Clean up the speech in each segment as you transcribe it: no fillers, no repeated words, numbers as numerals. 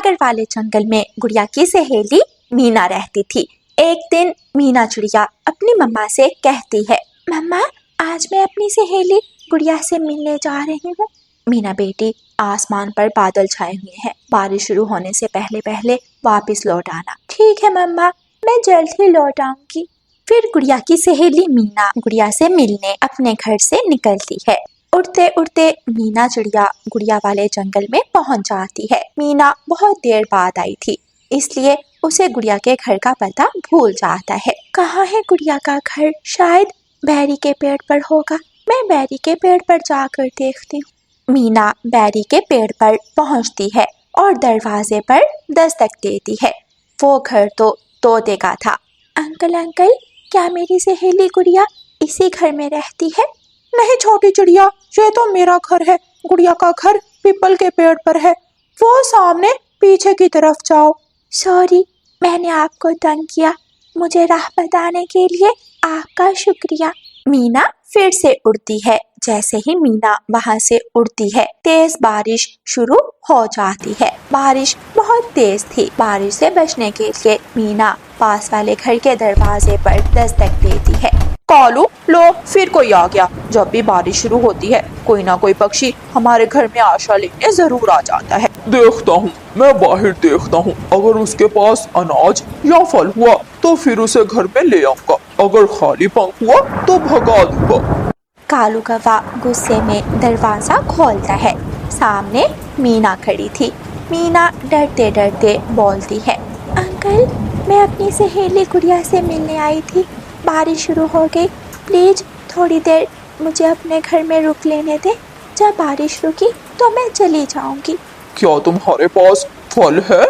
सागर वाले जंगल में गुड़िया की सहेली मीना रहती थी। एक दिन मीना चिड़िया अपनी मम्मा से कहती है, मम्मा आज मैं अपनी सहेली गुड़िया से मिलने जा रही हूँ। मीना बेटी, आसमान पर बादल छाए हुए हैं, बारिश शुरू होने से पहले पहले वापस लौट आना। ठीक है मम्मा, मैं जल्द ही लौट आऊंगी। फिर गुड़िया की सहेली मीना गुड़िया से मिलने अपने घर से निकलती है। उड़ते उड़ते मीना चिड़िया गुड़िया वाले जंगल में पहुंच जाती है। मीना बहुत देर बाद आई थी, इसलिए उसे गुड़िया के घर का पता भूल जाता है। कहाँ है गुड़िया का घर? शायद बैरी के पेड़ पर होगा। मैं बैरी के पेड़ पर जाकर देखती हूँ। मीना बैरी के पेड़ पर पहुंचती है और दरवाजे पर दस्तक देती है। वो घर तो तोते का था। अंकल अंकल, क्या मेरी सहेली गुड़िया इसी घर में रहती है? नहीं छोटी चिड़िया, ये तो मेरा घर है। गुड़िया का घर पीपल के पेड़ पर है। वो सामने पीछे की तरफ जाओ। सॉरी, मैंने आपको तंग किया। मुझे राह बताने के लिए आपका शुक्रिया। मीना फिर से उड़ती है। जैसे ही मीना वहां से उड़ती है, तेज बारिश शुरू हो जाती है। बारिश बहुत तेज थी। बारिश से बचने के लिए मीना पास वाले घर के दरवाजे पर दस्तक देती है। कालू, लो फिर कोई आ गया। जब भी बारिश शुरू होती है, कोई ना कोई पक्षी हमारे घर में आशा लेने जरूर आ जाता है। देखता हूँ, मैं बाहर देखता हूँ। अगर उसके पास अनाज या फल हुआ तो फिर उसे घर में ले आऊंगा। अगर खाली पंख हुआ तो भगा दूंगा। कालू कौवा गुस्से में दरवाजा खोलता है। सामने मीना खड़ी थी। मीना डरते डरते बोलती है, अंकल मैं अपनी सहेली गुड़िया से मिलने आई थी। बारिश शुरू हो गई, प्लीज थोड़ी देर मुझे अपने घर में रुक लेने दे। जब बारिश रुकी तो मैं चली जाऊंगी। क्या तुम्हारे पास फल है?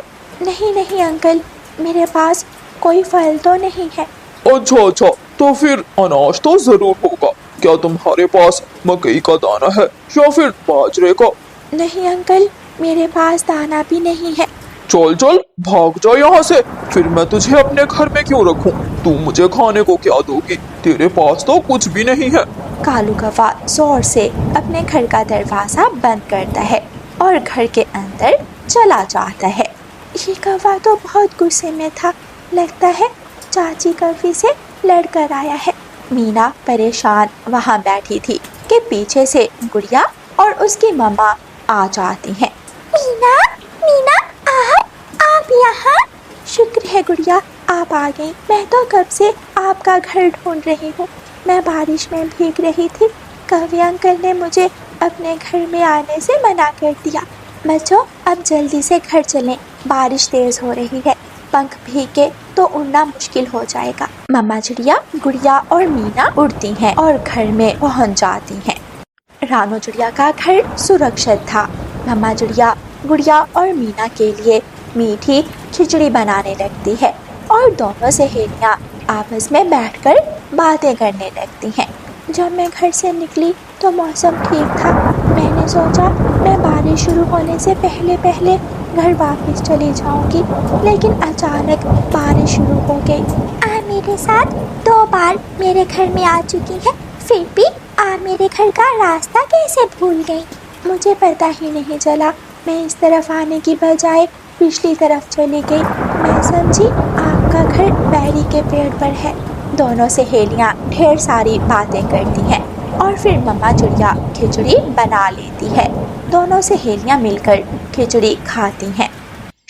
नहीं नहीं अंकल, मेरे पास कोई फल तो नहीं है। अच्छा, तो फिर अनाज तो जरूर होगा। क्या तुम्हारे पास मकई का दाना है या फिर बाजरे का? नहीं अंकल, मेरे पास दाना भी नहीं है। चल भाग जा यहाँ से। फिर मैं तुझे अपने घर में क्यों रखूं? तू मुझे खाने को क्या दोगी? तेरे पास तो कुछ भी नहीं है। कालू कौवा जोर से अपने घर का दरवाजा बंद करता है और घर के अंदर चला जाता है। ये कौवा तो बहुत गुस्से में था। लगता है चाची कौवी से लड़कर आया है। मीना परेशान वहाँ बैठी थी कि पीछे से गुड़िया और उसकी मम्मा आ जाती हैं। मीना, मीना, आप यहाँ? शुक्र है गुड़िया, आप आ गई। मैं तो कब से आपका घर ढूंढ रही हूँ। मैं बारिश में भीग रही थी। कौवे अंकल ने मुझे अपने घर में आने से मना कर दिया। बच्चों, अब जल्दी से घर चलें, बारिश तेज हो रही है। पंख भीगे तो उड़ना मुश्किल हो जाएगा। मम्मा चिड़िया, गुड़िया और मीना उड़ती हैं और घर में पहुंच जाती हैं। रानो चिड़िया का घर सुरक्षित था। मम्मा चिड़िया गुड़िया और मीना के लिए मीठी खिचड़ी बनाने लगती है और दोनों सहेलियां आपस में बैठकर बातें करने लगती हैं। जब मैं घर से निकली तो मौसम ठीक था। मैंने सोचा मैं बारिश शुरू होने से पहले पहले घर वापस चली जाऊंगी, लेकिन अचानक बारिश शुरू हो गई। आप मेरे साथ 2 बार मेरे घर में आ चुकी हैं, फिर भी आप मेरे घर का रास्ता कैसे भूल गई? मुझे पता ही नहीं चला। मैं इस तरफ आने की बजाय पिछली तरफ चली गई। मैं समझी आपका घर बैरी के पेड़ पर है। दोनों सहेलियां ढेर सारी बातें करती हैं और फिर मम्मा चिड़िया खिचड़ी बना लेती है। दोनों सहेलियां मिलकर खिचड़ी खाती हैं।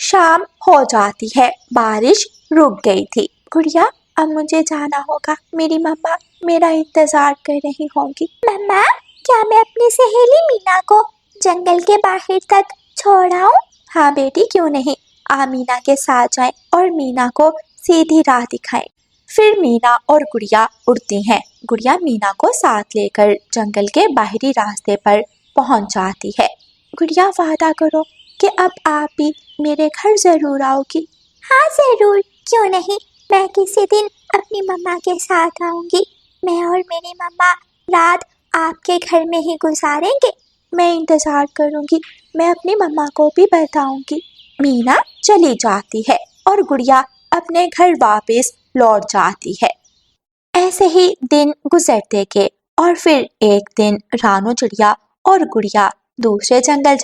शाम हो जाती है, बारिश रुक गई थी। गुड़िया, अब मुझे जाना होगा। मेरी मम्मा मेरा इंतजार कर रही होंगी। मम्मा, क्या मैं अपनी सहेली मीना को जंगल के बाहर तक छोड़ आऊं? हाँ बेटी, क्यों नहीं। आप मीना के साथ जाएं और मीना को सीधी राह दिखाएं। फिर मीना और गुड़िया उड़ती हैं। गुड़िया मीना को साथ लेकर जंगल के बाहरी रास्ते पर पहुंच जाती है। गुड़िया, वादा करो कि अब आप भी मेरे घर जरूर आओगी। हाँ जरूर, क्यों नहीं। मैं किसी दिन अपनी मम्मा के साथ आऊंगी। मैं और मेरी मम्मा रात आपके घर में ही गुजारेंगे। मैं इंतजार करूंगी। मैं अपनी मम्मा को भी बताऊंगी। मीना चली जाती है और गुड़िया अपने घर वापस लौट जाती है। ऐसे ही दिन गुजरते गए और फिर एक दिन रानो चिड़िया और गुड़िया दूसरे जंगल